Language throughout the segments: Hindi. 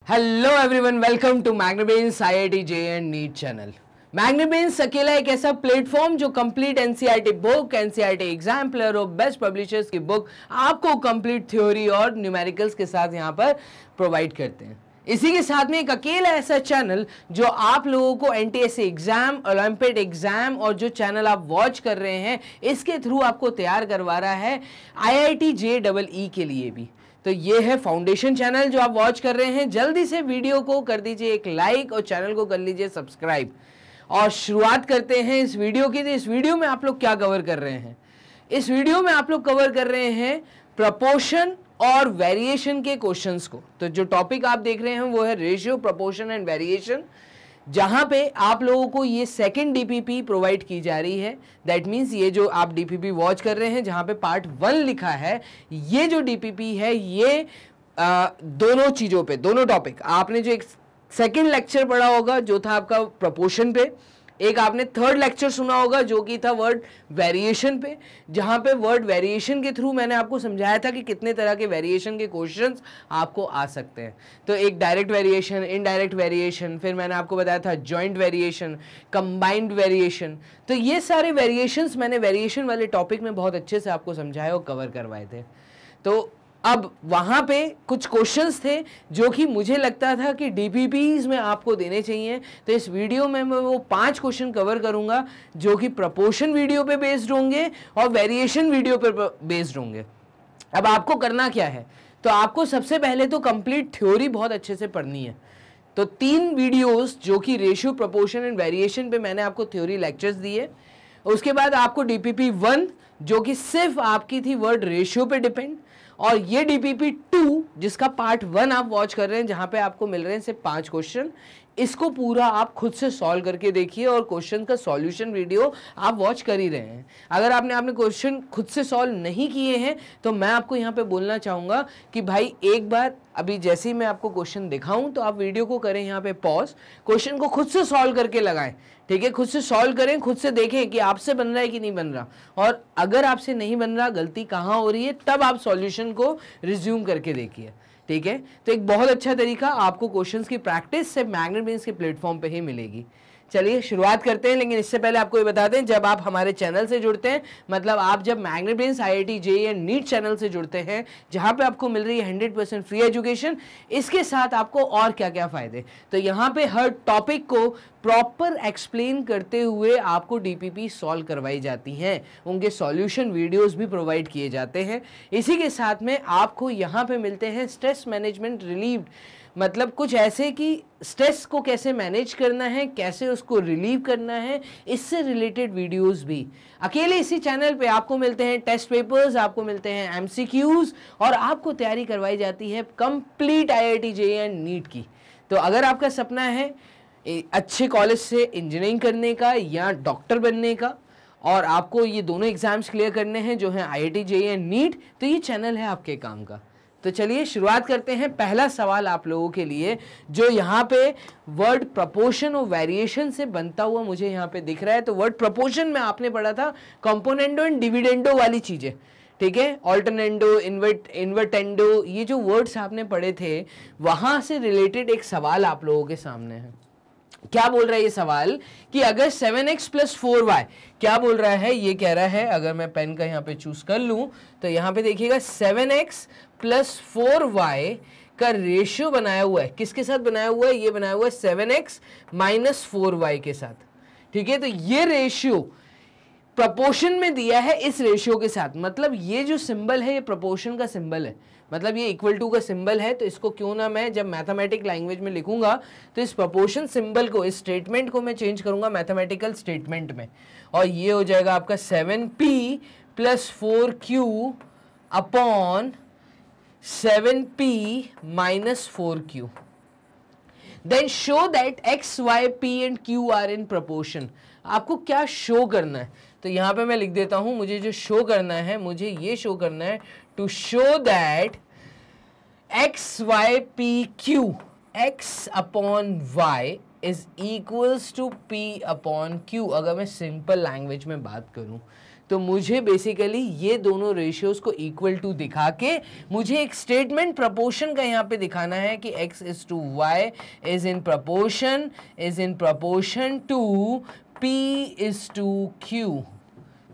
Hello everyone, welcome to Magnabrains IIT J and NEET channel. Magnabrains अकेला एक ऐसा प्लेटफॉर्म जो complete NCERT book, NCERT exemplar और बेस्ट पब्लिशर्स की बुक आपको कंप्लीट थ्योरी और न्यूमेरिकल्स के साथ यहाँ पर प्रोवाइड करते हैं। इसी के साथ में एक अकेला ऐसा चैनल जो आप लोगों को एनटीएससी एग्जाम, ओलंपियाड एग्जाम और जो चैनल आप वॉच कर रहे हैं इसके थ्रू आपको तैयार करवा रहा है आईआईटी जेईई के लिए भी। तो ये है फाउंडेशन चैनल जो आप वॉच कर रहे हैं। जल्दी से वीडियो को कर दीजिए एक लाइक और चैनल को कर लीजिए सब्सक्राइब। और शुरुआत करते हैं इस वीडियो की। तो इस वीडियो में आप लोग क्या कवर कर रहे हैं? इस वीडियो में आप लोग कवर कर रहे हैं प्रपोर्शन और वेरिएशन के क्वेश्चंस को। तो जो टॉपिक आप देख रहे हैं वो है रेशियो, प्रपोर्शन एंड वेरिएशन, जहां पे आप लोगों को ये सेकंड डीपीपी प्रोवाइड की जा रही है। दैट मीन्स ये जो आप डीपीपी वॉच कर रहे हैं जहां पे पार्ट 1 लिखा है, ये जो डीपीपी है ये दोनों चीजों पे, दोनों टॉपिक आपने जो एक सेकंड लेक्चर पढ़ा होगा जो था आपका प्रपोर्शन पे, एक आपने थर्ड लेक्चर सुना होगा जो कि था वर्ड वेरिएशन पे, जहां पे वर्ड वेरिएशन के थ्रू मैंने आपको समझाया था कि कितने तरह के वेरिएशन के क्वेश्चंस आपको आ सकते हैं। तो एक डायरेक्ट वेरिएशन, इनडायरेक्ट वेरिएशन, फिर मैंने आपको बताया था जॉइंट वेरिएशन, कंबाइंड वेरिएशन। तो ये सारे वेरिएशंस मैंने वेरिएशन वाले टॉपिक में बहुत अच्छे से आपको समझाया और कवर करवाए थे। तो अब वहाँ पे कुछ क्वेश्चंस थे जो कि मुझे लगता था कि डीपीपीज में आपको देने चाहिए। तो इस वीडियो में मैं वो 5 क्वेश्चन कवर करूँगा जो कि प्रपोर्शन वीडियो पे बेस्ड होंगे और वेरिएशन वीडियो पे बेस्ड होंगे। अब आपको करना क्या है? तो आपको सबसे पहले तो कंप्लीट थ्योरी बहुत अच्छे से पढ़नी है। तो 3 वीडियोस जो कि रेशियो, प्रपोर्शन एंड वेरिएशन पे मैंने आपको थ्योरी लेक्चर्स दिए। उसके बाद आपको डीपीपी 1 जो कि सिर्फ आपकी थी वर्ड रेशियो पे डिपेंड, और ये डीपीपी 2 जिसका पार्ट 1 आप वॉच कर रहे हैं जहां पे आपको मिल रहे हैं सिर्फ 5 क्वेश्चन। इसको पूरा आप खुद से सॉल्व करके देखिए और क्वेश्चन का सॉल्यूशन वीडियो आप वॉच कर ही रहे हैं। अगर आपने क्वेश्चन खुद से सॉल्व नहीं किए हैं तो मैं आपको यहाँ पे बोलना चाहूँगा कि भाई एक बार अभी जैसे ही मैं आपको क्वेश्चन दिखाऊं तो आप वीडियो को करें यहाँ पे पॉज, क्वेश्चन को खुद से सॉल्व करके लगाएं। ठीक है, खुद से सॉल्व करें, खुद से देखें कि आपसे बन रहा है कि नहीं बन रहा, और अगर आपसे नहीं बन रहा, गलती कहाँ हो रही है, तब आप सॉल्यूशन को रिज्यूम करके देखिए। ठीक है, तो एक बहुत अच्छा तरीका आपको क्वेश्चंस की प्रैक्टिस से मैग्नाब्रेन्स के प्लेटफॉर्म पे ही मिलेगी। चलिए शुरुआत करते हैं, लेकिन इससे पहले आपको ये बता दें, जब आप हमारे चैनल से जुड़ते हैं, मतलब आप जब Magnabrains IIT JEE and NEET channel से जुड़ते हैं जहां पे आपको मिल रही है 100% फ्री एजुकेशन, इसके साथ आपको और क्या क्या फायदे, तो यहाँ पे हर टॉपिक को प्रॉपर एक्सप्लेन करते हुए आपको डीपीपी सॉल्व करवाई जाती हैं, उनके सॉल्यूशन वीडियोस भी प्रोवाइड किए जाते हैं। इसी के साथ में आपको यहाँ पे मिलते हैं स्ट्रेस मैनेजमेंट रिलीव्ड, मतलब कुछ ऐसे कि स्ट्रेस को कैसे मैनेज करना है, कैसे उसको रिलीव करना है, इससे रिलेटेड वीडियोस भी अकेले इसी चैनल पे आपको मिलते हैं। टेस्ट पेपर्स आपको मिलते हैं, एमसीक्यूज, और आपको तैयारी करवाई जाती है complete IIT JEE and NEET की। तो अगर आपका सपना है अच्छे कॉलेज से इंजीनियरिंग करने का या डॉक्टर बनने का, और आपको ये दोनों एग्जाम्स क्लियर करने हैं जो हैं आईआईटी जेईई एंड नीट, तो ये चैनल है आपके काम का। तो चलिए शुरुआत करते हैं। पहला सवाल आप लोगों के लिए जो यहाँ पे वर्ड प्रपोर्शन और वेरिएशन से बनता हुआ मुझे यहाँ पे दिख रहा है। तो वर्ड प्रपोर्शन में आपने पढ़ा था कंपोनेंडो एंड डिविडेंडो वाली चीजें, ठीक है, ऑल्टरनेंडो, इन्वर्टेंडो, ये जो वर्ड्स आपने पढ़े थे वहां से रिलेटेड एक सवाल आप लोगों के सामने है। क्या बोल रहा है ये सवाल कि अगर 7x + 4y, क्या बोल रहा है, ये कह रहा है, अगर मैं पेन का यहाँ पे चूज कर लूं तो यहाँ पे देखिएगा 7x + 4y का रेशियो बनाया हुआ है, किसके साथ बनाया हुआ है, ये बनाया हुआ है 7x - 4y के साथ। ठीक है, तो ये रेशियो प्रपोर्शन में दिया है इस रेशियो के साथ, मतलब ये जो सिंबल है ये प्रपोर्शन का सिंबल है, मतलब ये इक्वल टू का सिंबल है। तो इसको क्यों ना मैं जब मैथमेटिक लैंग्वेज में लिखूंगा तो इस प्रपोर्शन सिंबल को, इस स्टेटमेंट को मैं चेंज करूंगा मैथमेटिकल स्टेटमेंट में, और ये हो जाएगा आपका 7p + 4q upon 7p - 4q। Then show that x, y, p and q are in proportion. आपको क्या शो करना है, तो यहाँ पे मैं लिख देता हूं, मुझे जो शो करना है, मुझे ये शो करना है to show that x, y, p, q, x upon y is equals to p upon q। अगर मैं सिंपल लैंग्वेज में बात करूं तो मुझे बेसिकली ये दोनों रेशियोज को इक्वल टू दिखा के मुझे एक स्टेटमेंट प्रपोर्शन का यहाँ पे दिखाना है कि x is to y is in proportion to p is to q।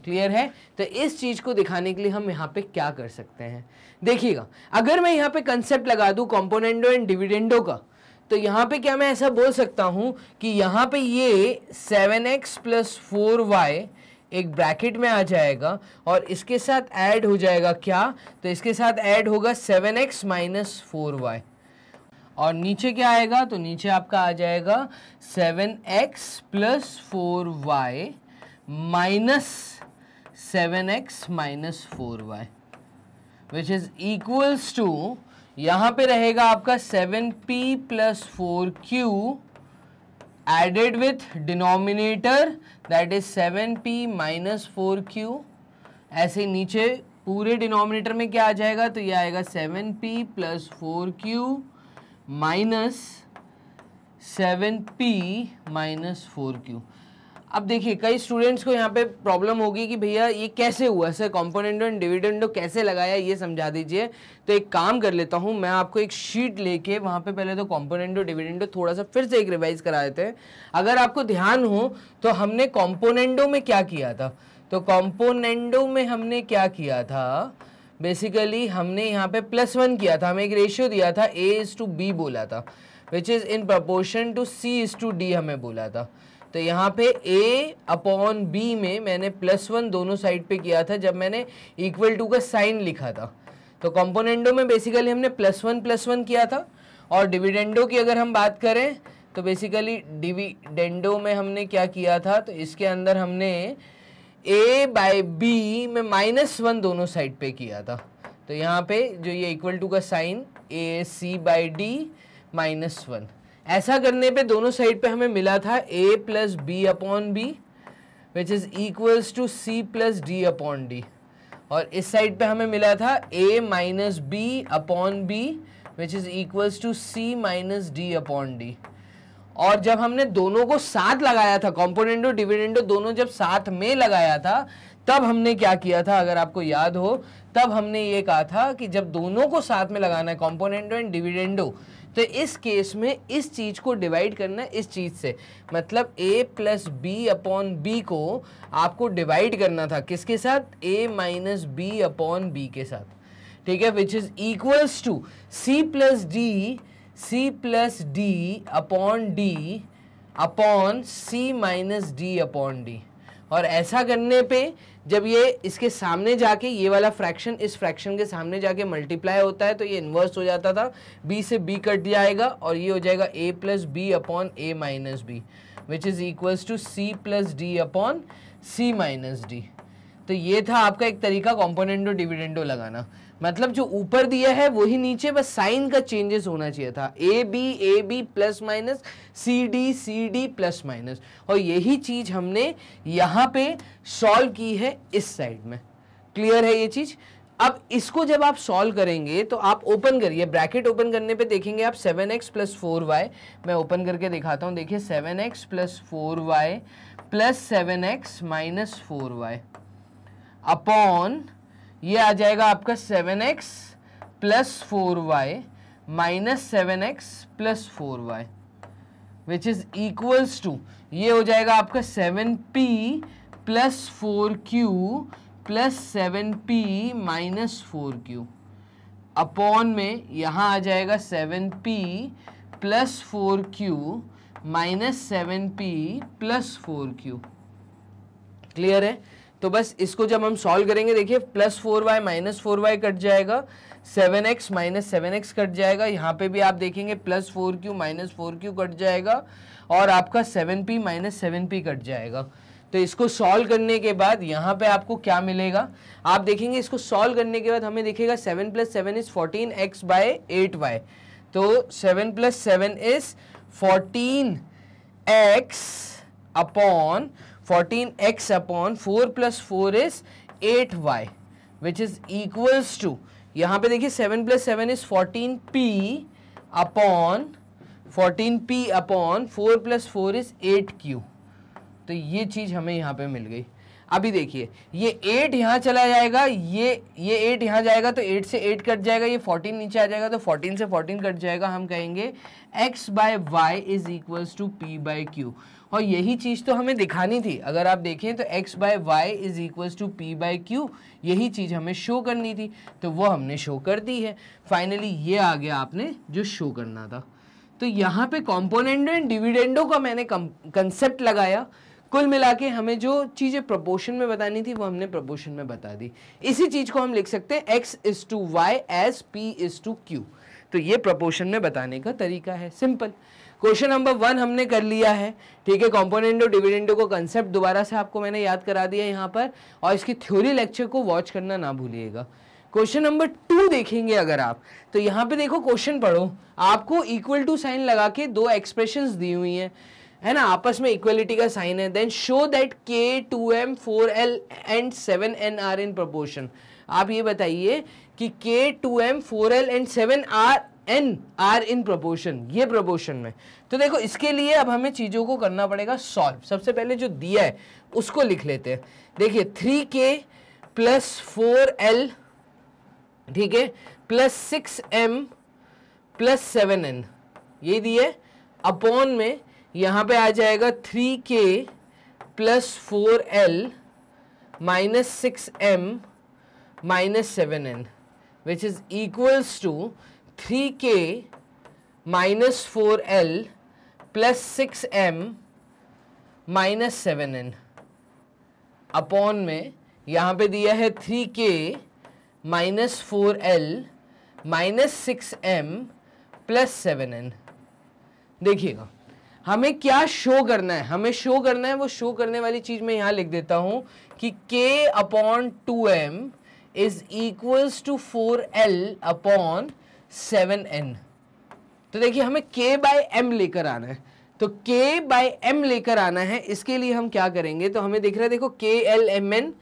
Clear है? तो इस चीज को दिखाने के लिए हम यहाँ पे क्या कर सकते हैं, देखिएगा, अगर मैं यहाँ पे कंसेप्ट लगा दूं कंपोनेंडो एंड डिविडेंडो का, तो यहाँ पे क्या मैं ऐसा बोल सकता हूं कि यहाँ पे ये 7x प्लस 4y एक ब्रैकेट में आ जाएगा और इसके साथ ऐड हो जाएगा क्या, तो इसके साथ ऐड होगा 7x माइनस 4y और नीचे क्या आएगा, तो नीचे आपका आ जाएगा 7x plus 4y minus 7x minus 4y which is equals to, यहाँ पे रहेगा आपका 7p plus 4q added with denominator that is 7p minus 4q। ऐसे नीचे पूरे डिनोमिनेटर में क्या आ जाएगा, तो ये आएगा 7p plus 4q minus 7p minus 4q। अब देखिए कई स्टूडेंट्स को यहाँ पे प्रॉब्लम होगी कि भैया ये कैसे हुआ, सर कॉम्पोनेंडो एंड डिविडेंडो कैसे लगाया, ये समझा दीजिए। तो एक काम कर लेता हूँ, मैं आपको एक शीट लेके वहाँ पे पहले तो कॉम्पोनेंडो डिविडेंडो थोड़ा सा फिर से एक रिवाइज करा देते हैं। अगर आपको ध्यान हो तो हमने कॉम्पोनेंडो में क्या किया था, तो कॉम्पोनेंडो में हमने क्या किया था, बेसिकली हमने यहाँ पे +1 किया था, हमें एक रेशियो दिया था a:b बोला था, which is in proportion to c:d हमें बोला था। तो यहाँ पे a/b में मैंने +1 दोनों साइड पे किया था जब मैंने इक्वल टू का साइन लिखा था। तो कॉम्पोनेंडो में बेसिकली हमने +1 किया था, और डिविडेंडो की अगर हम बात करें तो बेसिकली डिविडेंडो में हमने क्या किया था, तो इसके अंदर हमने a/b में -1 दोनों साइड पे किया था। तो यहाँ पे जो ये इक्वल टू का साइन ac/d -1, ऐसा करने पे दोनों साइड पे हमें मिला था a plus B upon B which is equals to c plus D upon D, और इस साइड पे हमें मिला था a minus B upon B which is equals to c minus D upon D. और जब हमने दोनों को साथ लगाया था, कॉम्पोनेंडो डिविडेंडो दोनों जब साथ में लगाया था, तब हमने क्या किया था, अगर आपको याद हो, तब हमने ये कहा था कि जब दोनों को साथ में लगाना है कॉम्पोनेंडो एंड डिविडेंडो, तो इस केस में इस चीज को डिवाइड करना है इस चीज से, मतलब a plus B upon B को आपको डिवाइड करना था किसके साथ, a minus B upon B के साथ, ठीक है, which is equals to c plus D upon D upon c minus D upon D. और ऐसा करने पे जब ये इसके सामने जाके ये वाला फ्रैक्शन इस फ्रैक्शन के सामने जाके मल्टीप्लाई होता है तो ये इन्वर्स हो जाता था, b से b कट जाएगा और ये हो जाएगा a plus B upon a minus B which is equals to c plus D upon c minus D. तो ये था आपका एक तरीका कॉम्पोनेंडो डिविडेंडो लगाना, मतलब जो ऊपर दिया है वही नीचे, बस साइन का चेंजेस होना चाहिए था, A B plus minus C D plus minus, और यही चीज हमने यहाँ पे सॉल्व की है इस साइड में। क्लियर है ये चीज? अब इसको जब आप सॉल्व करेंगे तो आप ओपन करिए, ब्रैकेट ओपन करने पे देखेंगे आप 7x प्लस 4y, मैं ओपन करके दिखाता हूँ, देखिए 7x plus 4y plus 7x minus 4y upon ये आ जाएगा आपका 7x plus 4y minus 7x plus 4y which is equals to, ये हो जाएगा आपका 7p plus 4q plus 7p minus 4q upon में यहाँ आ जाएगा 7p plus 4q minus 7p plus 4q। Clear है? तो बस इसको जब हम सॉल्व करेंगे, देखिए plus 4y minus 4y cut जाएगा, 7x माइनस 7x कट जाएगा, यहाँ पे भी आप देखेंगे plus 4q minus 4q cut जाएगा, और आपका 7p माइनस 7p कट जाएगा। तो इसको सॉल्व करने के बाद यहाँ पे आपको क्या मिलेगा, आप देखेंगे इसको सॉल्व करने के बाद हमें दिखेगा 7 plus 7 is 14x bye 8y, तो 7 plus 7 is 14x upon 14x upon 4 plus 4 is 8y which is equals to, यहाँ पे देखिए 7 plus 7 is 14p upon 4 plus 4 is 8q। तो ये चीज हमें यहाँ पे मिल गई। अभी देखिए ये 8 यहाँ चला जाएगा, ये 8 यहाँ जाएगा तो 8 से 8 कट जाएगा, ये 14 नीचे आ जाएगा तो 14 से 14 कट जाएगा। हम कहेंगे x by Y is equals to P by Q. और यही चीज़ तो हमें दिखानी थी, अगर आप देखें तो x by Y is equals to P by Q, यही चीज़ हमें शो करनी थी, तो वो हमने शो कर दी है। फाइनली ये आ गया आपने जो शो करना था। तो यहाँ पे कॉम्पोनेंडो एंड डिविडेंडो का मैंने कंसेप्ट लगाया। कुल मिला के हमें जो चीज़ें प्रोपोर्शन में बतानी थी वो हमने प्रोपोर्शन में बता दी। इसी चीज़ को हम लिख सकते हैं x is to Y as p is to q। तो ये प्रोपोर्शन में बताने का तरीका है, सिंपल। क्वेश्चन नंबर 1 हमने कर लिया है, ठीक है। कॉम्पोनेंडो डिविडेंडो को कंसेप्ट दोबारा से आपको मैंने याद करा दिया यहाँ पर, और इसकी थ्योरी लेक्चर को वॉच करना ना भूलिएगा। क्वेश्चन नंबर 2 देखेंगे अगर आप, तो यहाँ पे देखो क्वेश्चन पढ़ो, आपको इक्वल टू साइन लगा के दो एक्सप्रेशंस दी हुई हैं, है ना, आपस में इक्वलिटी का साइन है। Then show that k, 2m, 4l and 7n are in proportion. आप ये बताइए कि k, 2m, 4l and 7n are in proportion, ये प्रोपोर्शन में। तो देखो इसके लिए अब हमें चीज़ों को करना पड़ेगा सॉल्व। सबसे पहले जो दिया है उसको लिख लेते हैं। देखिए 3k प्लस 4l, ठीक है, प्लस 6m प्लस 7n, ये दिए, अपॉन में यहाँ पे आ जाएगा 3k plus 4l minus 6m minus 7n, which is equals to 3k minus 4l plus 6m minus 7n, upon में यहाँ पे दिया है 3k minus 4l minus 6m plus 7n। देखिएगा हमें क्या शो करना है, हमें शो करना है, वो शो करने वाली चीज मैं यहाँ लिख देता हूँ कि k upon 2m is equals to 4l upon 7n। तो देखिए हमें k बाय m लेकर आना है, तो k बाय m लेकर आना है। इसके लिए हम क्या करेंगे, तो हमें दिख रहा है देखो KLMN।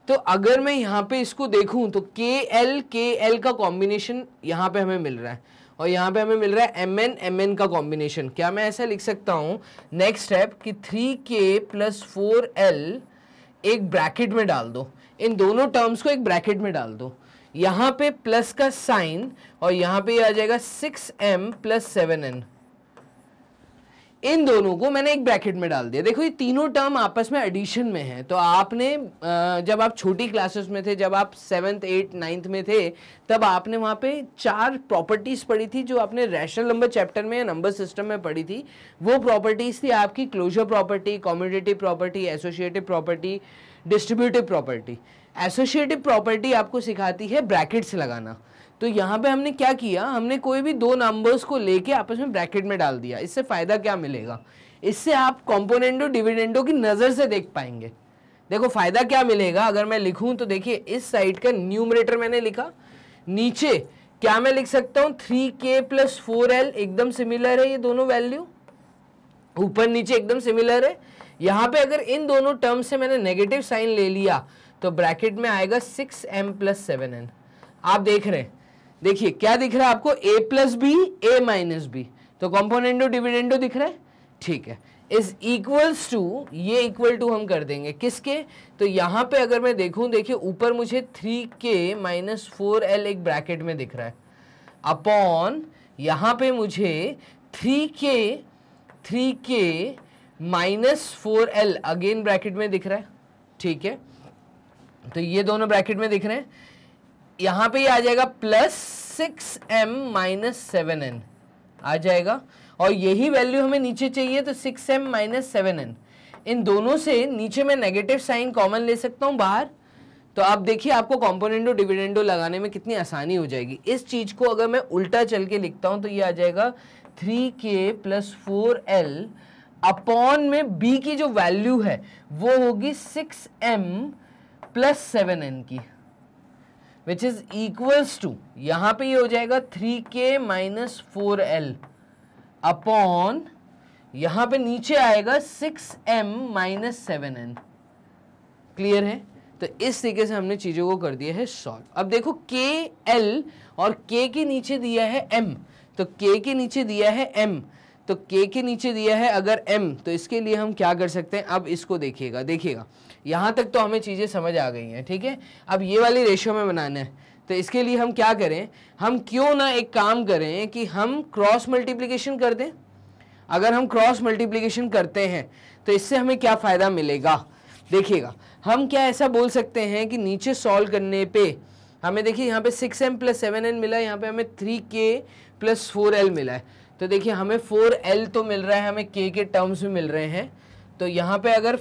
तो अगर मैं यहाँ पे इसको देखूं तो KL का कॉम्बिनेशन यहाँ पे हमें मिल रहा है, और यहाँ पे हमें मिल रहा है MN का कॉम्बिनेशन। क्या मैं ऐसा लिख सकता हूँ नेक्स्ट स्टेप कि 3k प्लस 4l एक ब्रैकेट में डाल दो, इन दोनों टर्म्स को एक ब्रैकेट में डाल दो, यहाँ पे प्लस का साइन और यहाँ पे आ जाएगा 6m प्लस 7n। इन दोनों को मैंने एक ब्रैकेट में डाल दिया। देखो ये तीनों टर्म आपस में एडिशन में है। तो आपने जब आप छोटी क्लासेस में थे, जब आप 7th 8th 9th में थे, तब आपने वहाँ पे 4 प्रॉपर्टीज पढ़ी थी जो आपने रैशनल नंबर चैप्टर में या नंबर सिस्टम में पढ़ी थी। वो प्रॉपर्टीज थी आपकी closure property, commutative property, associative property, distributive property. Associative property आपको सिखाती है ब्रैकेट्स लगाना। तो यहाँ पे हमने क्या किया, हमने कोई भी दो नंबर्स को लेके आपस में ब्रैकेट में डाल दिया। इससे फायदा क्या मिलेगा, इससे आप कॉम्पोनेंडो डिविडेंडो की नज़र से देख पाएंगे। देखो फायदा क्या मिलेगा, अगर मैं लिखूं तो देखिए इस साइड का न्यूमरेटर मैंने लिखा, नीचे क्या मैं लिख सकता हूँ 3k प्लस 4l, एकदम सिमिलर है ये दोनों वैल्यू, ऊपर नीचे एकदम सिमिलर है। यहाँ पे अगर इन दोनों टर्म से मैंने नेगेटिव साइन ले लिया तो ब्रैकेट में आएगा 6m प्लस 7n। आप देख रहे हैं, देखिए क्या दिख रहा है आपको, a plus B, a minus B. तो कॉम्पोनेंडो डिविडेंडो दिख रहा है, ठीक है। इज इक्वल्स टू, ये इक्वल टू हम कर देंगे किसके, तो यहाँ पे अगर मैं देखूं, देखिए ऊपर मुझे 3k माइनस 4l एक ब्रैकेट में दिख रहा है, अपॉन यहाँ पे मुझे 3k minus 4l again bracket में दिख रहा है, ठीक है। तो ये दोनों ब्रैकेट में दिख रहे हैं। यहाँ पे ये आ जाएगा प्लस 6m माइनस 7n आ जाएगा, और यही वैल्यू हमें नीचे चाहिए, तो 6m माइनस 7n। इन दोनों से नीचे मैं नेगेटिव साइन कॉमन ले सकता हूँ बाहर। तो आप देखिए आपको कॉम्पोनेंडो डिविडेंडो लगाने में कितनी आसानी हो जाएगी। इस चीज़ को अगर मैं उल्टा चल के लिखता हूँ तो ये आ जाएगा 3k प्लस 4l अपॉन में b की जो वैल्यू है वो होगी 6m प्लस 7n की, विच इज इक्वल्स टू, यहाँ पे ये हो जाएगा 3k माइनस 4l अपॉन, यहाँ पे नीचे आएगा 6m माइनस 7n। क्लियर है। तो इस तरीके से हमने चीज़ों को कर दिया है सॉल्व। अब देखो KL और K के नीचे दिया है M, तो K के नीचे दिया है M, तो k के नीचे दिया है अगर m, तो इसके लिए हम क्या कर सकते हैं, अब इसको देखिएगा यहाँ तक तो हमें चीज़ें समझ आ गई हैं, ठीक है। अब ये वाली रेशियो में बनाना है, तो इसके लिए हम क्या करें, हम क्यों ना एक काम करें कि हम क्रॉस मल्टीप्लिकेशन कर दें। अगर हम क्रॉस मल्टीप्लिकेशन करते हैं तो इससे हमें क्या फ़ायदा मिलेगा, देखिएगा। हम क्या ऐसा बोल सकते हैं कि नीचे सॉल्व करने पे हमें, देखिए यहाँ पे 6m + 7n मिला है, यहाँ पे हमें 3k + 4l मिला है। तो देखिए हमें 4l तो मिल रहा है, हमें k के टर्म्स में मिल रहे हैं। तो यहाँ पे अगर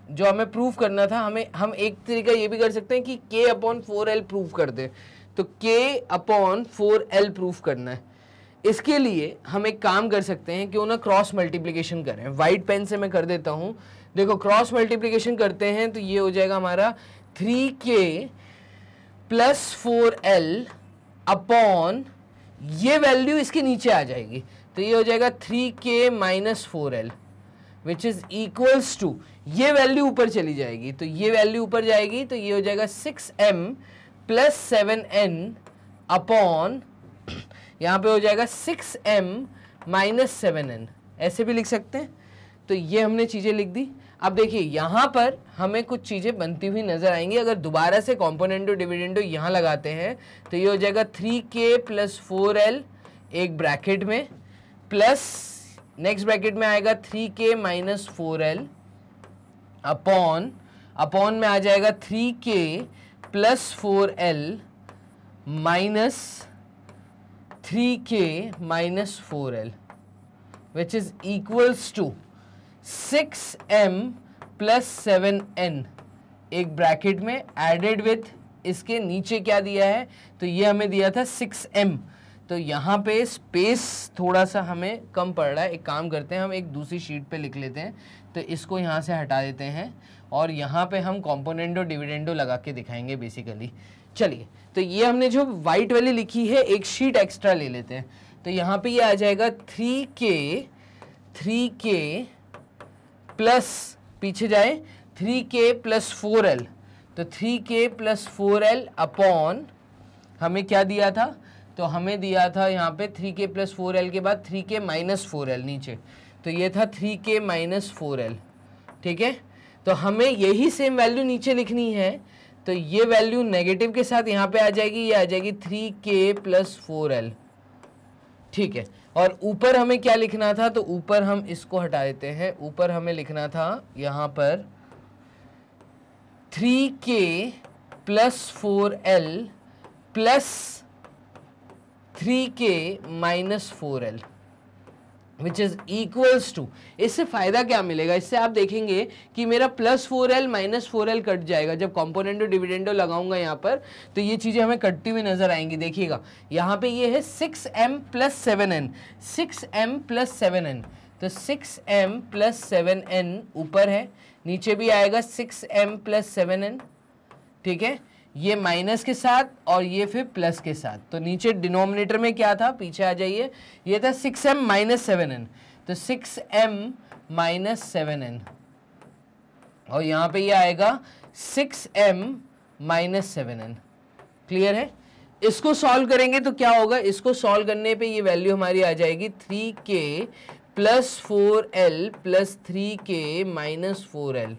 जो हमें प्रूव करना था, हम एक तरीका ये भी कर सकते हैं कि k/4l प्रूव कर दें। तो k/4l प्रूव करना है, इसके लिए हम एक काम कर सकते हैं, क्यों ना क्रॉस मल्टीप्लिकेशन करें। वाइट पेन से मैं कर देता हूं। देखो क्रॉस मल्टीप्लिकेशन करते हैं तो ये हो जाएगा हमारा 3k + 4l अपॉन, ये वैल्यू इसके नीचे आ जाएगी, तो ये हो जाएगा 3k - 4l which is equals to, ये वैल्यू ऊपर चली जाएगी, तो ये वैल्यू ऊपर जाएगी, तो ये हो जाएगा 6m + 7n अपॉन, यहाँ पे हो जाएगा 6m - 7n, ऐसे भी लिख सकते हैं। तो ये हमने चीज़ें लिख दी। अब देखिए यहाँ पर हमें कुछ चीज़ें बनती हुई नजर आएंगी। अगर दोबारा से कॉम्पोनेंटो डिविडेंडो यहाँ लगाते हैं तो ये हो जाएगा 3k + 4l एक ब्रैकेट में, प्लस नेक्स्ट ब्रैकेट में आएगा 3k - 4l अपॉन में आ जाएगा 3k + 4l minus 3k - 4l which is equals to 6m + 7n एक ब्रैकेट में एडेड विथ, इसके नीचे क्या दिया है, तो ये हमें दिया था 6m। तो यहाँ पे स्पेस थोड़ा सा हमें कम पड़ रहा है, एक काम करते हैं, हम एक दूसरी शीट पे लिख लेते हैं। तो इसको यहाँ से हटा देते हैं और यहाँ पे हम कॉम्पोनेंटो डिविडेंडो लगा के दिखाएंगे बेसिकली। चलिए, तो ये हमने जो वाइट वाली लिखी है, एक शीट एक्स्ट्रा ले लेते हैं। तो यहाँ पे ये आ जाएगा 3k प्लस, पीछे जाए, 3k + 4l, तो 3k + 4l अपॉन, हमें क्या दिया था, तो हमें दिया था यहाँ पे 3k + 4l के बाद 3k - 4l नीचे, तो ये था 3k - 4l, ठीक है। तो हमें यही सेम वैल्यू नीचे लिखनी है, तो ये वैल्यू नेगेटिव के साथ यहाँ पे आ जाएगी, ये आ जाएगी 3k + 4l, ठीक है। और ऊपर हमें क्या लिखना था, तो ऊपर हम इसको हटा देते हैं, ऊपर हमें लिखना था यहाँ पर 3k + 4l plus 3k - 4l which is equals to, इससे फायदा क्या मिलेगा, इससे आप देखेंगे कि मेरा +4l - 4l कट जाएगा। जब कॉम्पोनेंटो डिविडेंडो लगाऊंगा यहाँ पर, तो ये चीज़ें हमें कटती हुई नजर आएंगी। देखिएगा यहाँ पे ये है 6m + 7n, 6m + 7n, तो 6m + 7n ऊपर है, नीचे भी आएगा 6m + 7n, ठीक है। ये माइनस के साथ और ये फिर प्लस के साथ, तो नीचे डिनोमिनेटर में क्या था, पीछे आ जाइए, ये था 6m - 7n, तो 6m - 7n, और यहाँ पे ये आएगा 6m - 7n। क्लियर है। इसको सॉल्व करेंगे तो क्या होगा, इसको सॉल्व करने पे ये वैल्यू हमारी आ जाएगी 3k + 4l + 3k - 4l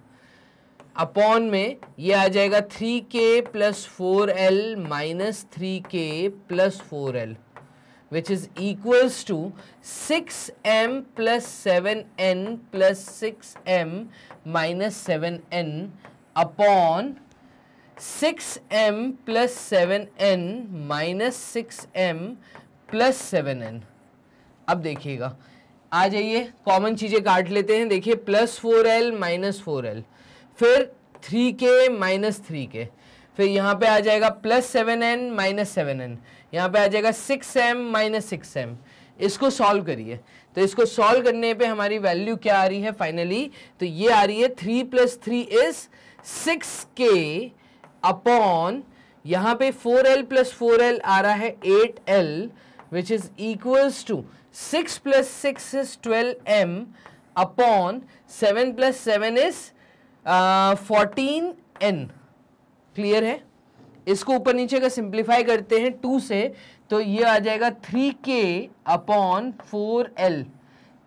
upon में ये आ जाएगा 3k + 4l - 3k + 4l which is equals to 6m + 7n + 6m - 7n upon 6m + 7n - 6m + 7n। अब देखिएगा, आ जाइए, कॉमन चीजें काट लेते हैं। देखिए +4l - 4l, फिर 3k - 3k, फिर यहाँ पे आ जाएगा +7n - 7n, यहाँ पे आ जाएगा 6m - 6m। इसको सॉल्व करिए, तो इसको सॉल्व करने पे हमारी वैल्यू क्या आ रही है फाइनली, तो ये आ रही है 3 + 3 इज 6k अपॉन, यहाँ पे 4l + 4l आ रहा है 8l which is equals to 6 + 6 is 12m upon 7 + 7 is 14n। Clear है। इसको ऊपर नीचे का सिंप्लीफाई करते हैं 2 से, तो ये आ जाएगा 3k upon 4l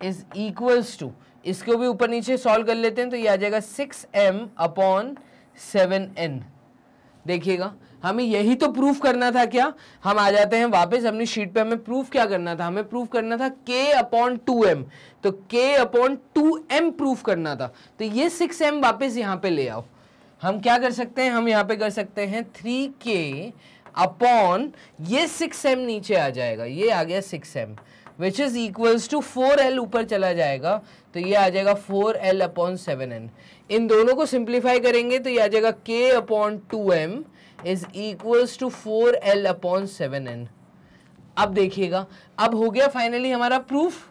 is equals to, इसको भी ऊपर नीचे सॉल्व कर लेते हैं तो ये आ जाएगा 6m/7n। देखिएगा हमें यही तो प्रूफ करना था क्या, हम आ जाते हैं वापस अपनी शीट पे, हमें प्रूफ क्या करना था, हमें प्रूफ करना था k/2m, तो k/2m प्रूफ करना था, तो ये 6m वापस यहाँ पे ले आओ। हम क्या कर सकते हैं, हम यहाँ पे कर सकते हैं 3k अपॉन ये 6m नीचे आ जाएगा, ये आ गया 6m which is equals to 4l ऊपर चला जाएगा तो ये आ जाएगा 4l/7n। इन दोनों को सिंप्लीफाई करेंगे तो ये आ जाएगा k/2m is equals to 4l/7n। अब देखिएगा, अब हो गया फाइनली हमारा प्रूफ,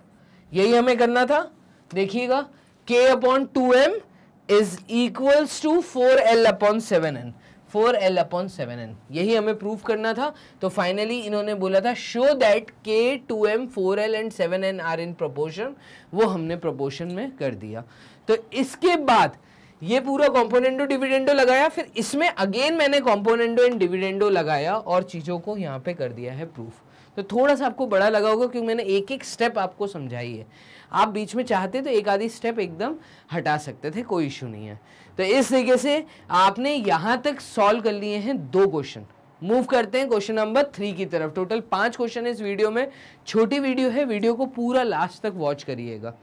यही हमें करना था। देखिएगा k/2m is equals to 4l/7n, 4l/7n, यही हमें प्रूफ करना था। तो फाइनली इन्होंने बोला था show that k, 2m, 4l and 7n are in proportion, वो हमने प्रोपोर्शन में कर दिया। तो इसके बाद ये पूरा कॉम्पोनेंडो डिविडेंडो लगाया, फिर इसमें अगेन मैंने कॉम्पोनेंडो एंड डिविडेंडो लगाया और चीज़ों को यहाँ पे कर दिया है प्रूफ। तो थोड़ा सा आपको बड़ा लगा होगा क्योंकि मैंने एक एक स्टेप आपको समझाई है। आप बीच में चाहते तो एक आधी स्टेप एकदम हटा सकते थे, कोई इशू नहीं है। तो इस तरीके से आपने यहाँ तक सॉल्व कर लिए हैं 2 क्वेश्चन। मूव करते हैं क्वेश्चन नंबर 3 की तरफ। टोटल 5 क्वेश्चन है इस वीडियो में, छोटी वीडियो है, वीडियो को पूरा लास्ट तक वॉच करिएगा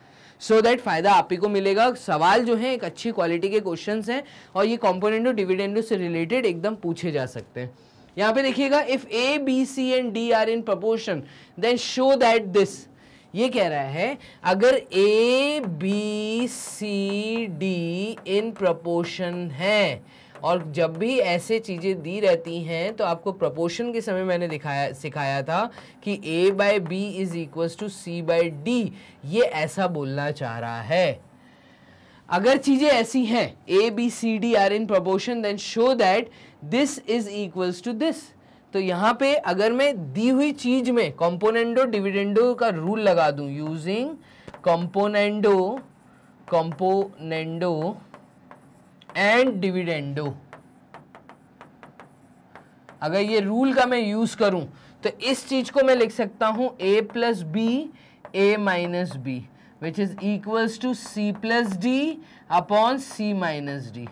सो दैट फायदा आप ही को मिलेगा। सवाल जो है एक अच्छी क्वालिटी के क्वेश्चंस हैं और ये कॉम्पोनेंडो डिविडेंडो से रिलेटेड एकदम पूछे जा सकते हैं। यहाँ पे देखिएगा if A B C and D are in proportion then show that this, ये कह रहा है अगर A B C D in proportion है और जब भी ऐसे चीज़ें दी रहती हैं तो आपको प्रोपोर्शन के समय मैंने सिखाया था कि a/b is equals to c/d, ये ऐसा बोलना चाह रहा है। अगर चीज़ें ऐसी हैं a b c d are in proportion then show that this is equals to this. तो यहाँ पे अगर मैं दी हुई चीज में कॉम्पोनेंडो डिविडेंडो का रूल लगा दूं यूजिंग कॉम्पोनेंडो एंड डिविडेंडो, अगर ये रूल का मैं यूज करूं तो इस चीज को मैं लिख सकता हूं a+b a-b which is equals to c+d upon c-d।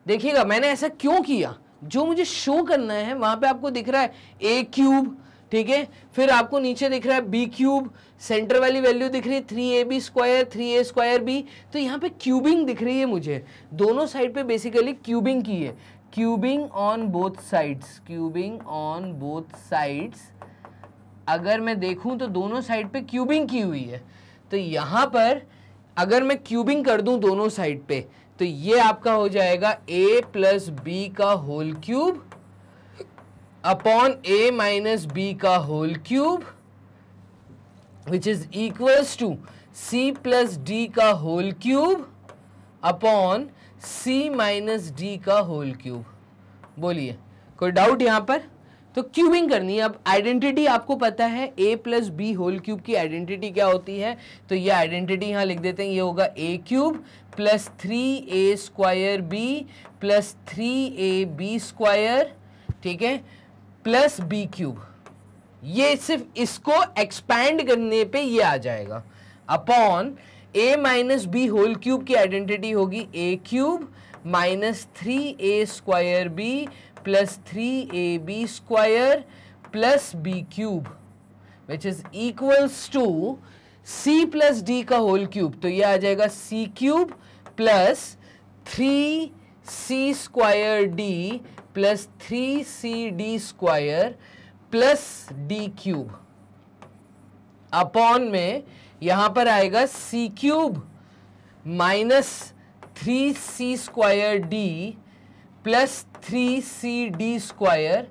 देखिएगा मैंने ऐसा क्यों किया, जो मुझे शो करना है वहां पे आपको दिख रहा है a³, ठीक है, फिर आपको नीचे दिख रहा है b³, सेंटर वाली वैल्यू दिख रही है 3ab² 3a²b, तो यहाँ पे क्यूबिंग दिख रही है मुझे, दोनों साइड पे बेसिकली क्यूबिंग की है, cubing on both sides, cubing on both sides. अगर मैं देखूं तो दोनों साइड पे क्यूबिंग की हुई है, तो यहाँ पर अगर मैं क्यूबिंग कर दूं दोनों साइड पे तो ये आपका हो जाएगा a+b का होल क्यूब अपॉन a-b का whole cube which is equals to c+d का होल क्यूब अपॉन c-d का होल क्यूब। बोलिए कोई डाउट यहाँ पर? तो क्यूबिंग करनी है। अब आइडेंटिटी आपको पता है a+b होल क्यूब की आइडेंटिटी क्या होती है, तो ये आइडेंटिटी यहाँ लिख देते हैं, ये होगा a³ plus 3a² b plus 3ab², ठीक है, प्लस b³। ये सिर्फ इसको एक्सपैंड करने पे ये आ जाएगा अपॉन a-b होल क्यूब की आइडेंटिटी होगी a³ minus 3a² plus 3ab² plus b³ which is equals to c+d का होल क्यूब, तो ये आ जाएगा c³ plus 3c² plus 3cd² plus d³ upon में यहां पर आएगा c³ minus 3c² plus 3cd²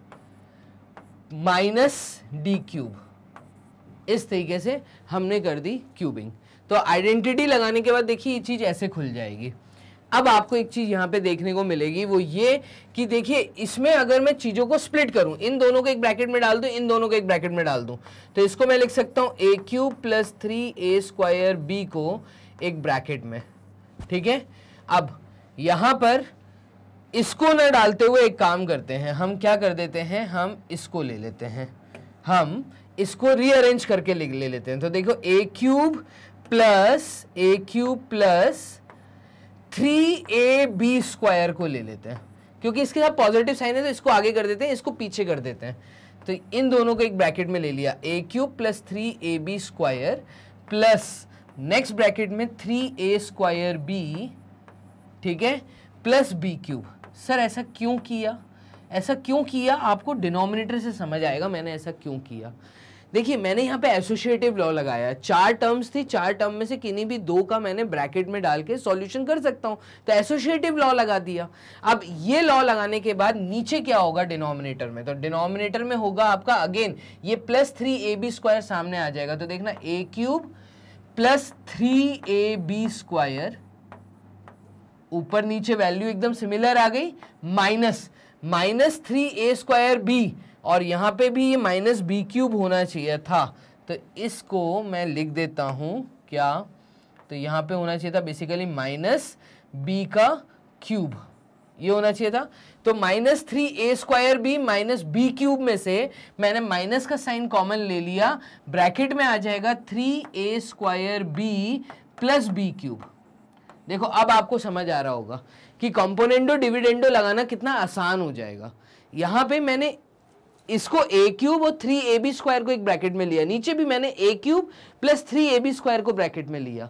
minus d³। इस तरीके से हमने कर दी क्यूबिंग। तो आइडेंटिटी लगाने के बाद देखिए ये चीज ऐसे खुल जाएगी। अब आपको एक चीज यहां पे देखने को मिलेगी, वो ये कि देखिए इसमें अगर मैं चीजों को स्प्लिट करूं, इन दोनों को एक ब्रैकेट में डाल दूं, इन दोनों को एक ब्रैकेट में डाल दूं, तो इसको मैं लिख सकता हूं a³ प्लस 3a² को एक ब्रैकेट में, ठीक है। अब यहां पर इसको ना डालते हुए एक काम करते हैं, हम क्या कर देते हैं, हम इसको ले लेते हैं, हम इसको रीअरेंज करके ले लेते हैं। तो देखो ए क्यूब प्लस 3ab² को ले लेते हैं, क्योंकि इसके साथ पॉजिटिव साइन है तो इसको आगे कर देते हैं, इसको पीछे कर देते हैं। तो इन दोनों को एक ब्रैकेट में ले लिया, a cube plus 3ab² plus next bracket में 3a²b, ठीक है, प्लस b³। सर ऐसा क्यों किया? ऐसा क्यों किया आपको डिनोमिनेटर से समझ आएगा मैंने ऐसा क्यों किया। देखिए मैंने यहाँ पे एसोसिएटिव लॉ लगाया, 4 टर्म्स थी, 4 टर्म में से किन्हीं भी 2 का मैंने ब्रैकेट में डाल के सॉल्यूशन कर सकता हूँ, तो एसोसिएटिव लॉ लगा दिया। अब ये लॉ लगाने के बाद नीचे क्या होगा डिनोमिनेटर में, तो डिनोमिनेटर में होगा आपका अगेन ये प्लस 3ab² सामने आ जाएगा। तो देखना a क्यूब प्लस 3ab², ऊपर नीचे वैल्यू एकदम सिमिलर आ गई, माइनस 3a²b, और यहां पे भी ये माइनस b³ होना चाहिए था, तो इसको मैं लिख देता हूं क्या, तो यहां पे होना चाहिए था बेसिकली माइनस b³, ये होना चाहिए था। तो माइनस 3a²b माइनस b³ में से मैंने माइनस का साइन कॉमन ले लिया, ब्रैकेट में आ जाएगा 3a² प्लस b³। देखो अब आपको समझ आ रहा होगा कि कंपोनेंडो डिविडेंडो लगाना कितना आसान हो जाएगा। यहां पे मैंने इसको a³ और 3ab² को एक ब्रैकेट में लिया, नीचे भी मैंने a³ प्लस 3ab² को ब्रैकेट में लिया,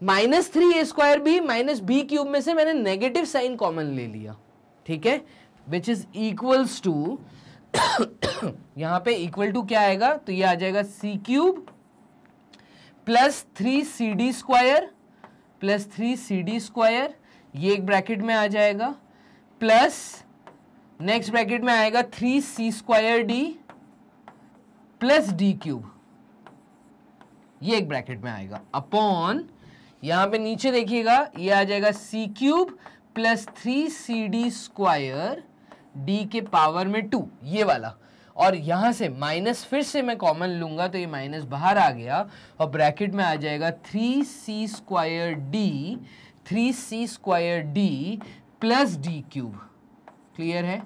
माइनस 3a²b माइनस b³ में से मैंने नेगेटिव साइन कॉमन ले लिया, ठीक है, विच इज इक्वल्स टू यहां पे इक्वल टू क्या आएगा, तो ये आ जाएगा c³ plus 3cd² plus 3cd², ये एक ब्रैकेट में आ जाएगा, प्लस नेक्स्ट ब्रैकेट में आएगा 3c² प्लस d³, ये एक ब्रैकेट में आएगा, अपॉन यहां पे नीचे देखिएगा ये आ जाएगा c³ प्लस 3cd² d के पावर में 2, ये वाला, और यहां से माइनस फिर से मैं कॉमन लूंगा तो ये माइनस बाहर आ गया, और ब्रैकेट में आ जाएगा 3c² प्लस d³ क्लियर है।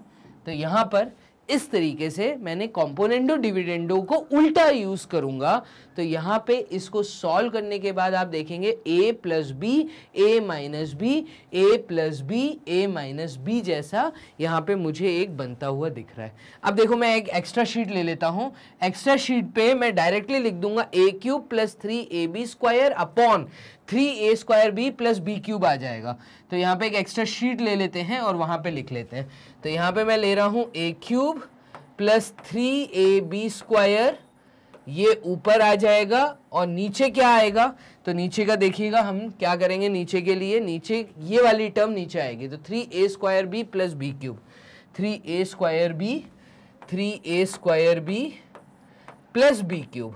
तो यहां पर इस तरीके से मैंने कंपोनेंडो डिविडेंडो को उल्टा यूज करूंगा। तो यहां पे इसको सॉल्व करने के बाद आप देखेंगे a plus B, a minus B, a plus B, a minus B जैसा यहां पे मुझे एक बनता हुआ दिख रहा है। अब देखो मैं एक एक्स्ट्रा शीट ले लेता हूं, एक्स्ट्रा शीट पे मैं डायरेक्टली लिख दूंगा a³ plus 3ab² upon 3a²b plus b³ आ जाएगा। तो यहाँ पे एक एक्स्ट्रा शीट ले लेते हैं और वहां पे लिख लेते हैं। तो यहाँ पे मैं ले रहा हूं a³ प्लस 3ab², ये ऊपर आ जाएगा, और नीचे क्या आएगा, तो नीचे का देखिएगा हम क्या करेंगे, नीचे के लिए नीचे ये वाली टर्म नीचे आएगी, तो 3a² plus b³ 3a² plus b³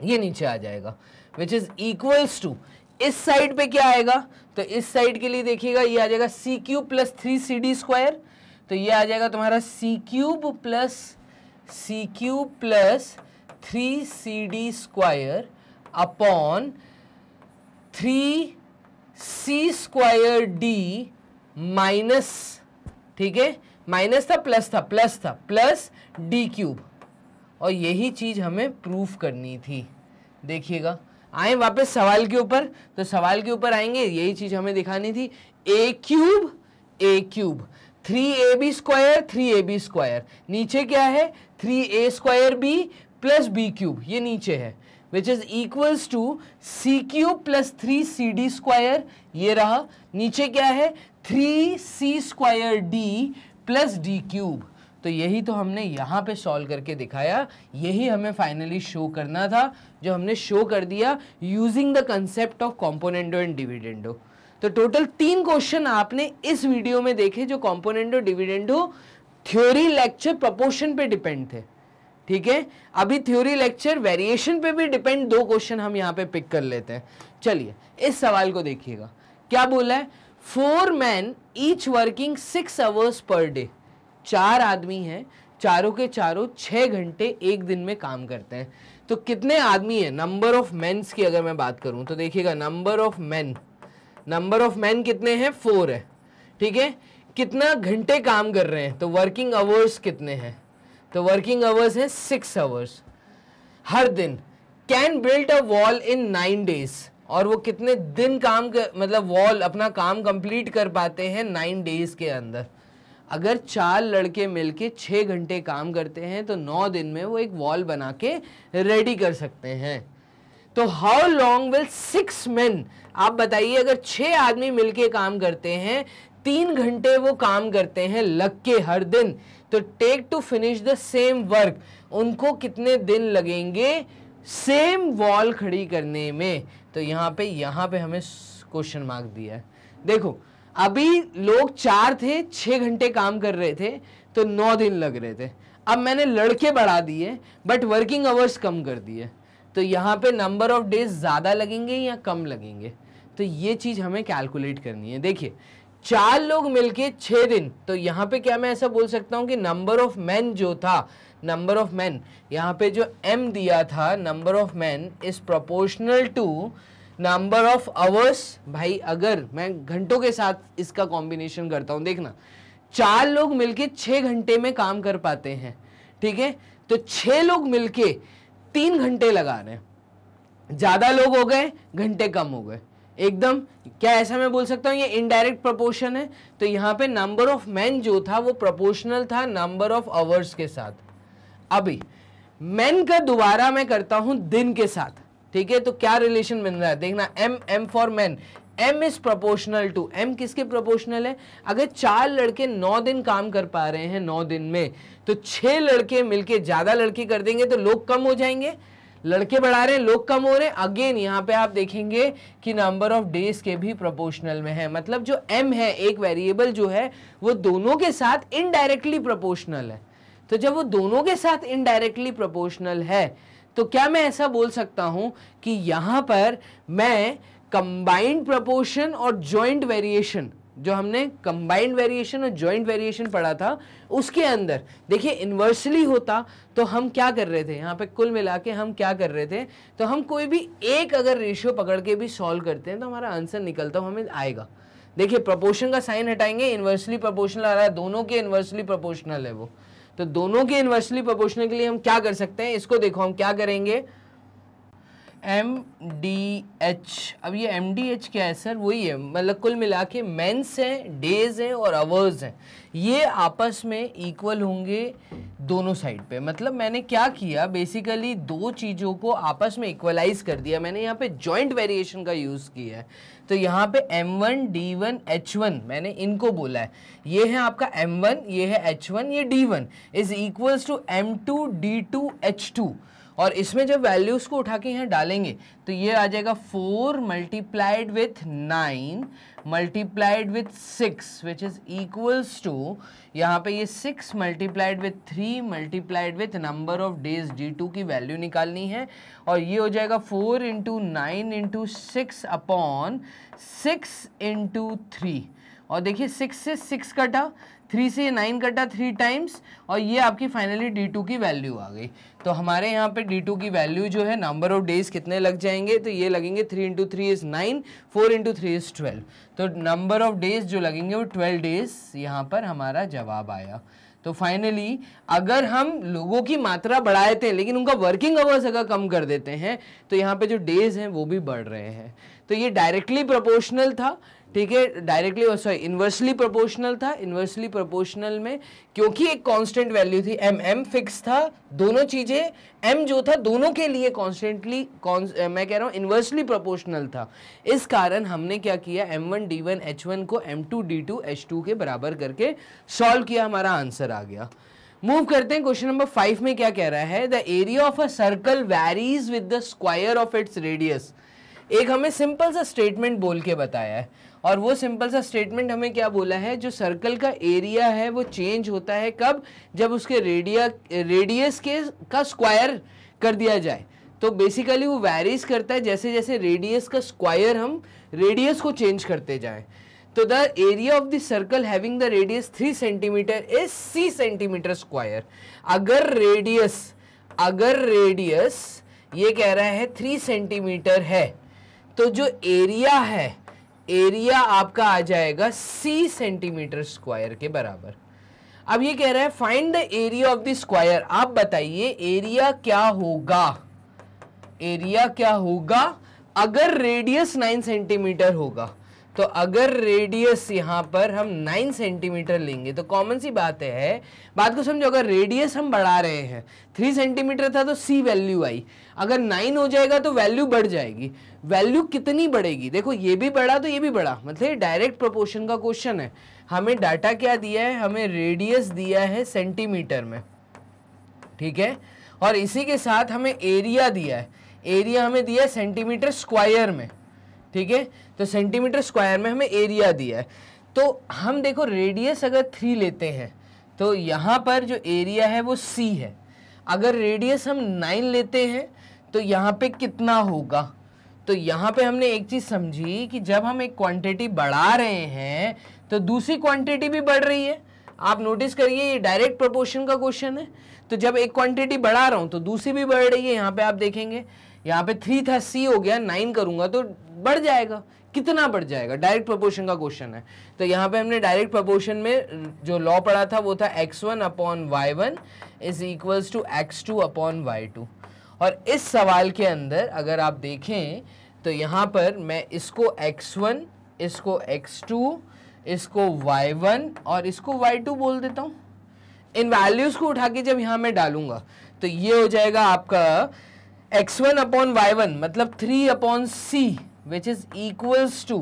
ये नीचे आ जाएगा, विच इज इक्वल्स टू इस साइड पे क्या आएगा, तो इस साइड के लिए देखिएगा ये आ जाएगा c³ प्लस 3cd², तो ये आ जाएगा तुम्हारा c³ plus 3cd² upon 3c² d minus, ठीक है, माइनस था प्लस प्लस d³, और यही चीज हमें प्रूफ करनी थी। देखिएगा आए वापस सवाल के ऊपर, तो सवाल के ऊपर आएंगे, यही चीज हमें दिखानी थी, a³ 3ab², नीचे क्या है 3a²b प्लस b³ ये नीचे है, which is equals to c³ plus 3cd², ये रहा, नीचे क्या है 3c² d प्लस d³। तो यही तो हमने यहाँ पे सॉल्व करके दिखाया, यही हमें फाइनली शो करना था, जो हमने शो कर दिया using the concept of componendo and dividendo. तो टोटल 3 क्वेश्चन आपने इस वीडियो में देखे जो componendo dividendo theory lecture proportion पे डिपेंड थे, ठीक है। अभी थ्योरी लेक्चर वेरिएशन पे भी डिपेंड 2 क्वेश्चन हम यहाँ पे पिक कर लेते हैं। चलिए इस सवाल को देखिएगा, क्या बोला है, 4 men each working 6 hours per day, 4 आदमी हैं, चारों के चारों 6 घंटे एक दिन में काम करते हैं। तो कितने आदमी है, नंबर ऑफ मेंस की अगर मैं बात करूं तो देखिएगा नंबर ऑफ मेन कितने हैं, 4 है, ठीक है। कितना घंटे काम कर रहे हैं, तो वर्किंग आवर्स कितने हैं, तो वर्किंग आवर्स है 6 आवर्स हर दिन। Can build a wall in 9 days, और वो कितने दिन काम मतलब वॉल अपना काम कंप्लीट कर पाते हैं 9 days के अंदर। अगर 4 लड़के मिलके 6 घंटे काम करते हैं तो 9 दिन में वो एक वॉल बना के रेडी कर सकते हैं। तो हाउ लॉन्ग विल 6 men, आप बताइए अगर 6 आदमी मिलके काम करते हैं, 3 घंटे वो काम करते हैं लग के हर दिन, तो take to finish the same work, उनको कितने दिन लगेंगे सेम वॉल खड़ी करने में। तो यहाँ पे हमें क्वेश्चन मार्क दिया है। देखो अभी लोग 4 थे, 6 घंटे काम कर रहे थे तो 9 दिन लग रहे थे। अब मैंने लड़के बढ़ा दिए बट वर्किंग आवर्स कम कर दिए, तो यहाँ पे नंबर ऑफ डेज ज्यादा लगेंगे या कम लगेंगे, तो ये चीज हमें कैलकुलेट करनी है। देखिए 4 लोग मिलके 6 दिन, तो यहाँ पे क्या मैं ऐसा बोल सकता हूँ कि नंबर ऑफ मैन जो था, नंबर ऑफ मैन यहाँ पे जो m दिया था, number of man is proportional to number of hours. भाई अगर मैं घंटों के साथ इसका कॉम्बिनेशन करता हूं, देखना 4 लोग मिलके 6 घंटे में काम कर पाते हैं, ठीक है, तो 6 लोग मिलके 3 घंटे लगा रहे हैं, ज्यादा लोग हो गए घंटे कम हो गए एकदम। क्या ऐसा मैं बोल सकता हूं ये इनडायरेक्ट प्रोपोर्शन है? तो यहाँ पे नंबर ऑफ मैन जो था वो प्रोपोर्शनल था नंबर ऑफ आवर्स के साथ। अभी मैन का दोबारा मैं करता हूं दिन के साथ, ठीक है, तो क्या रिलेशन बन रहा है देखना, m for man, m is proportional to, m किसके प्रोपोर्शनल है? अगर 4 लड़के 9 दिन काम कर पा रहे हैं 9 दिन में, तो 6 लड़के मिलके ज्यादा लड़के कर देंगे तो लोग कम हो जाएंगे, लड़के बढ़ा रहे हैं लोग कम हो रहे हैं। अगेन यहाँ पे आप देखेंगे कि नंबर ऑफ डेज के भी प्रोपोर्शनल में है, मतलब जो m है एक वेरिएबल जो है वो दोनों के साथ इनडायरेक्टली प्रोपोर्शनल है। तो जब वो दोनों के साथ इनडायरेक्टली प्रोपोर्शनल है तो क्या मैं ऐसा बोल सकता हूं कि यहां पर मैं कंबाइंड प्रोपोर्शन और जॉइंट वेरिएशन, जो हमने कंबाइंड वेरिएशन और जॉइंट वेरिएशन पढ़ा था उसके अंदर देखिए इन्वर्सली होता तो हम क्या कर रहे थे, यहाँ पे कुल मिला के हम क्या कर रहे थे, तो हम कोई भी एक अगर रेशियो पकड़ के भी सॉल्व करते हैं तो हमारा आंसर निकलता हमें आएगा। देखिए प्रोपोर्शन का साइन हटाएंगे, इन्वर्सली प्रोपोर्शनल आ रहा है, दोनों के इन्वर्सली प्रोपोर्शनल है वो, तो दोनों के इन्वर्सली प्रोपोर्शनल के लिए हम क्या कर सकते हैं, इसको देखो हम क्या करेंगे, MDH। अब ये MDH क्या है सर? वही है, मतलब कुल मिला के मेंस हैं, डेज हैं और आवर्स हैं, ये आपस में इक्वल होंगे दोनों साइड पे। मतलब मैंने क्या किया, बेसिकली दो चीज़ों को आपस में इक्वलाइज कर दिया, मैंने यहाँ पे जॉइंट वेरिएशन का यूज़ किया है। तो यहाँ पे M1 D1 H1 मैंने इनको बोला है, ये है आपका M1, ये है H1, ये D1 is equals to M2 D2 H2, और इसमें जब वैल्यूज को उठा के यहाँ डालेंगे तो ये आ जाएगा 4 multiplied with 9 multiplied with 6 which is equals to, यहाँ पे ये 6 multiplied with 3 multiplied with number of days D2 की वैल्यू निकालनी है, और ये हो जाएगा 4 इंटू 9 इंटू 6 अपॉन 6 इंटू 3, और देखिए 6 से 6 कटा, 3 से 9 कटा 3 टाइम्स, और ये आपकी फाइनली D2 की वैल्यू आ गई। तो हमारे यहाँ पे D2 की वैल्यू जो है नंबर ऑफ डेज कितने लग जाएंगे, तो ये लगेंगे 3 इंटू 3 इज 9, 4 इंटू 3 इज 12, तो नंबर ऑफ डेज जो लगेंगे वो 12 डेज यहाँ पर हमारा जवाब आया। तो फाइनली अगर हम लोगों की मात्रा बढ़ा देते हैं लेकिन उनका वर्किंग आवर्स अगर कम कर देते हैं तो यहाँ पे जो डेज हैं वो भी बढ़ रहे हैं। तो ये डायरेक्टली प्रोपोर्शनल था, ठीक है, डायरेक्टली सॉरी इन्वर्सली प्रोपोर्शनल था। इन्वर्सली प्रोपोर्शनल में क्योंकि एक कांस्टेंट वैल्यू थी, m फिक्स था, दोनों चीजें m जो था दोनों के लिए कॉन्स्टेंटली मैं कह रहा हूँ इन्वर्सली प्रोपोर्शनल था। इस कारण हमने क्या किया, M1 D1 H1 को M2 D2 H2 के बराबर करके सॉल्व किया, हमारा आंसर आ गया। मूव करते हैं क्वेश्चन नंबर 5 में क्या कह रहा है, the area of a circle varies with the square of its radius. एक हमें सिंपल सा स्टेटमेंट बोल के बताया है, और वो सिंपल सा स्टेटमेंट हमें क्या बोला है, जो सर्कल का एरिया है वो चेंज होता है कब, जब उसके रेडियस के का स्क्वायर कर दिया जाए। तो बेसिकली वो वैरीज करता है जैसे जैसे रेडियस का स्क्वायर हम रेडियस को चेंज करते जाएं। तो the area of the circle having the radius 3 centimetre is C centimetre square. अगर रेडियस ये कह रहा है 3 सेंटीमीटर है तो जो एरिया है, एरिया आपका आ जाएगा C सेंटीमीटर स्क्वायर के बराबर। अब ये कह रहा है find the area of the square. आप बताइए एरिया क्या होगा, एरिया क्या होगा अगर रेडियस 9 सेंटीमीटर होगा। तो अगर रेडियस यहां पर हम 9 सेंटीमीटर लेंगे तो कॉमन सी बात है, बात को समझो, अगर रेडियस हम बढ़ा रहे हैं, 3 सेंटीमीटर था तो सी वैल्यू आई, अगर 9 हो जाएगा तो वैल्यू बढ़ जाएगी। वैल्यू कितनी बढ़ेगी, देखो ये भी बढ़ा तो ये भी बढ़ा, मतलब डायरेक्ट प्रोपोर्शन का क्वेश्चन है। हमें डाटा क्या दिया है, हमें रेडियस दिया है सेंटीमीटर में, ठीक है, और इसी के साथ हमें एरिया दिया है, एरिया हमें दिया है सेंटीमीटर स्क्वायर में, ठीक है, तो सेंटीमीटर स्क्वायर में हमें एरिया दिया है। तो हम देखो रेडियस अगर 3 लेते हैं तो यहाँ पर जो एरिया है वो C है। अगर रेडियस हम 9 लेते हैं तो यहाँ पे कितना होगा, तो यहाँ पे हमने एक चीज समझी कि जब हम एक क्वांटिटी बढ़ा रहे हैं तो दूसरी क्वांटिटी भी बढ़ रही है। आप नोटिस करिए ये डायरेक्ट प्रोपोर्शन का क्वेश्चन है, तो जब एक क्वांटिटी बढ़ा रहा हूं तो दूसरी भी बढ़ रही है। यहाँ पे आप देखेंगे, यहाँ पे 3 था, C हो गया, 9 करूंगा तो बढ़ जाएगा, कितना बढ़ जाएगा, डायरेक्ट प्रोपोर्शन का क्वेश्चन है। तो यहाँ पे हमने डायरेक्ट प्रोपोर्शन में जो लॉ पढ़ा था वो था x1 upon y1 is equals to x2 upon y2। और इस सवाल के अंदर अगर आप देखें तो यहाँ पर मैं इसको x1, इसको x2, इसको y1 और इसको y2 बोल देता हूँ। इन वैल्यूज को उठा के जब यहाँ मैं डालूंगा तो ये हो जाएगा आपका x1 अपॉन y1 मतलब 3 upon c which is equals to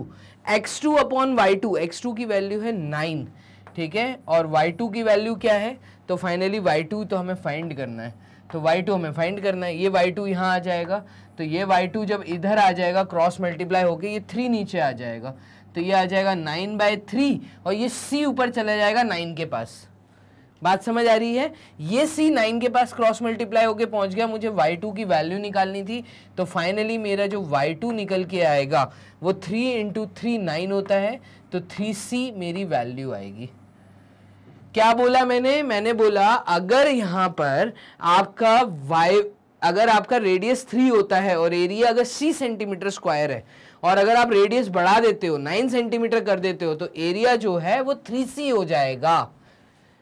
x2 upon y2। x2 की वैल्यू है 9, ठीक है, और y2 की वैल्यू क्या है, तो फाइनली y2 तो हमें फाइंड करना है, तो y2 हमें फाइंड करना है। ये y2 यहाँ आ जाएगा, तो ये y2 जब इधर आ जाएगा क्रॉस मल्टीप्लाई होके ये 3 नीचे आ जाएगा, तो ये आ जाएगा 9/3 और ये c ऊपर चला जाएगा 9 के पास। बात समझ आ रही है, ये c 9 के पास क्रॉस मल्टीप्लाई होके पहुंच गया, मुझे y2 की वैल्यू निकालनी थी, तो फाइनली मेरा जो y2 निकल के आएगा वो 3 × 3 9 होता है, तो 3c मेरी वैल्यू आएगी। क्या बोला मैंने बोला अगर यहाँ पर आपका अगर आपका रेडियस 3 होता है और एरिया अगर c सेंटीमीटर स्क्वायर है और अगर आप रेडियस बढ़ा देते हो 9 सेंटीमीटर कर देते हो तो एरिया जो है वो 3c हो जाएगा।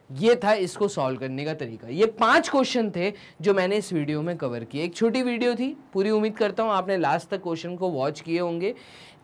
ये था इसको सॉल्व करने का तरीका। ये 5 क्वेश्चन थे जो मैंने इस वीडियो में कवर किए। एक छोटी वीडियो थी, पूरी उम्मीद करता हूं आपने लास्ट तक क्वेश्चन को वॉच किए होंगे।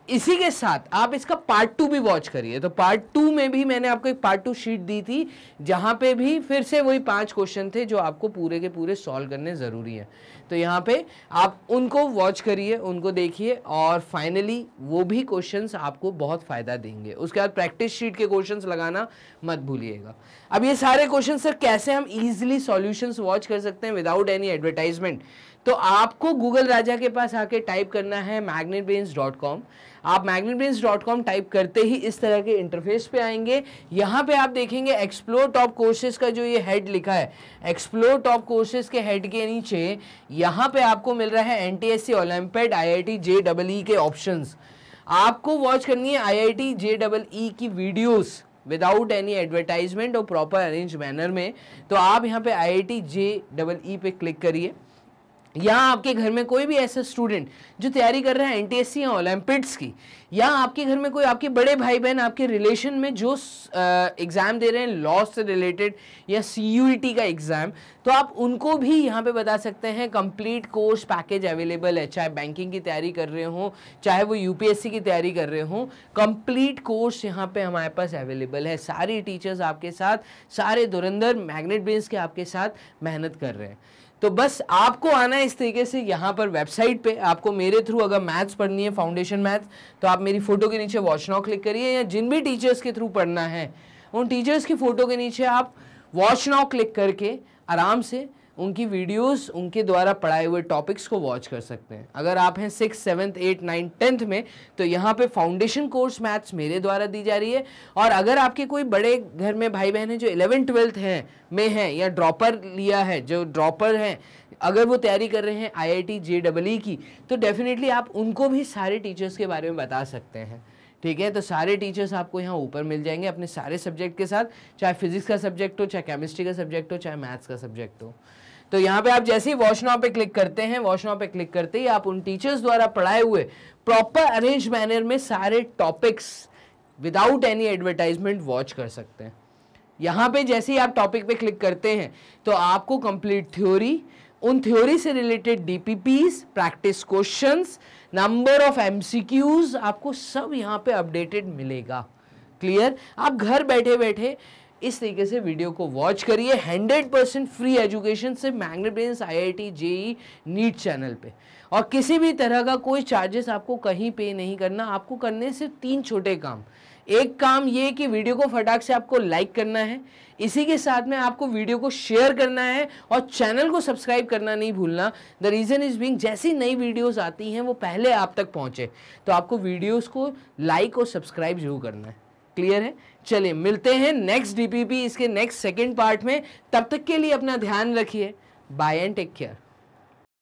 इसी के साथ आप इसका पार्ट 2 भी वॉच करिए। तो पार्ट 2 में भी मैंने आपको एक पार्ट 2 शीट दी थी जहां पे भी फिर से वही 5 क्वेश्चन थे जो आपको पूरे के पूरे सॉल्व करने ज़रूरी है। तो यहाँ पे आप उनको वॉच करिए, उनको देखिए और फाइनली वो भी क्वेश्चंस आपको बहुत फ़ायदा देंगे। उसके बाद प्रैक्टिस शीट के क्वेश्चंस लगाना मत भूलिएगा। अब ये सारे क्वेश्चन सर कैसे हम इजीली सॉल्यूशंस वॉच कर सकते हैं विदाउट एनी एडवर्टाइजमेंट, तो आपको गूगल राजा के पास आके टाइप करना है magnetbrains.com। आप magnetbrains.com टाइप करते ही इस तरह के इंटरफेस पे आएंगे। यहाँ पे आप देखेंगे एक्सप्लोर टॉप कोर्सेज का जो ये हेड लिखा है, एक्सप्लोर टॉप कोर्सेज के हेड के नीचे यहाँ पे आपको मिल रहा है NTSC ओलंपियाड IIT JEE के ऑप्शंस। आपको वॉच करनी है IIT JEE की वीडियोस विदाउट एनी एडवर्टाइजमेंट और प्रॉपर अरेंज मैनर में। तो आप यहाँ पे IIT JEE पे क्लिक करिए। यहाँ आपके घर में कोई भी ऐसा स्टूडेंट जो तैयारी कर रहा है NTSC या ओलंपियाड्स की, या आपके घर में कोई आपके बड़े भाई बहन आपके रिलेशन में जो एग्ज़ाम दे रहे हैं लॉ से रिलेटेड या CUET का एग्ज़ाम, तो आप उनको भी यहाँ पे बता सकते हैं। कंप्लीट कोर्स पैकेज अवेलेबल है, चाहे बैंकिंग की तैयारी कर रहे हो, चाहे वो UPSC की तैयारी कर रहे हो, कंप्लीट कोर्स यहाँ पे हमारे पास अवेलेबल है। सारी टीचर्स आपके साथ, सारे धुरंधर मैग्नेट ब्रेन्स के आपके साथ मेहनत कर रहे हैं। तो बस आपको आना है इस तरीके से यहाँ पर वेबसाइट पे। आपको मेरे थ्रू अगर मैथ्स पढ़नी है, फाउंडेशन मैथ्स, तो आप मेरी फोटो के नीचे वॉच नाउ क्लिक करिए, या जिन भी टीचर्स के थ्रू पढ़ना है उन टीचर्स की फोटो के नीचे आप वॉच नाउ क्लिक करके आराम से उनकी वीडियोस, उनके द्वारा पढ़ाए हुए टॉपिक्स को वॉच कर सकते हैं। अगर आप हैं 6th 7th 8th 9th 10th में, तो यहाँ पे फाउंडेशन कोर्स मैथ्स मेरे द्वारा दी जा रही है। और अगर आपके कोई बड़े घर में भाई बहन हैं जो 11th 12th में हैं या ड्रॉपर लिया है, जो ड्रॉपर हैं, अगर वो तैयारी कर रहे हैं IIT JEE की, तो डेफिनेटली आप उनको भी सारे टीचर्स के बारे में बता सकते हैं। ठीक है, तो सारे टीचर्स आपको यहाँ ऊपर मिल जाएंगे अपने सारे सब्जेक्ट के साथ, चाहे फिजिक्स का सब्जेक्ट हो, चाहे केमिस्ट्री का सब्जेक्ट हो, चाहे मैथ्स का सब्जेक्ट हो। तो यहाँ पे आप जैसे ही वॉच नाउ पे क्लिक करते हैं, वॉच नाउ पे क्लिक करते ही आप उन टीचर्स द्वारा पढ़ाए हुए प्रॉपर अरेंज मैनर में सारे topics without any advertisement watch कर सकते हैं। यहाँ पे जैसे ही आप टॉपिक पे क्लिक करते हैं तो आपको कंप्लीट थ्योरी, उन थ्योरी से related DPPs, practice questions, number of MCQs, आपको सब यहाँ पे अपडेटेड मिलेगा। क्लियर? आप घर बैठे बैठे इस तरीके से वीडियो को वॉच करिए 100% फ्री एजुकेशन से मैग्नाब्रेन्स IIT JEE नीट चैनल पे, और किसी भी तरह का कोई चार्जेस आपको कहीं पे नहीं करना। आपको करने से 3 छोटे काम। एक काम ये कि वीडियो को फटाक से आपको लाइक करना है, इसी के साथ में आपको वीडियो को शेयर करना है और चैनल को सब्सक्राइब करना नहीं भूलना। द रीज़न इज बीइंग जैसी नई वीडियोस आती हैं वो पहले आप तक पहुंचे, तो आपको वीडियोस को लाइक और सब्सक्राइब जरूर करना है। क्लियर है? चलिए मिलते हैं नेक्स्ट DPP इसके नेक्स्ट सेकेंड पार्ट में। तब तक के लिए अपना ध्यान रखिए। Bye and take care.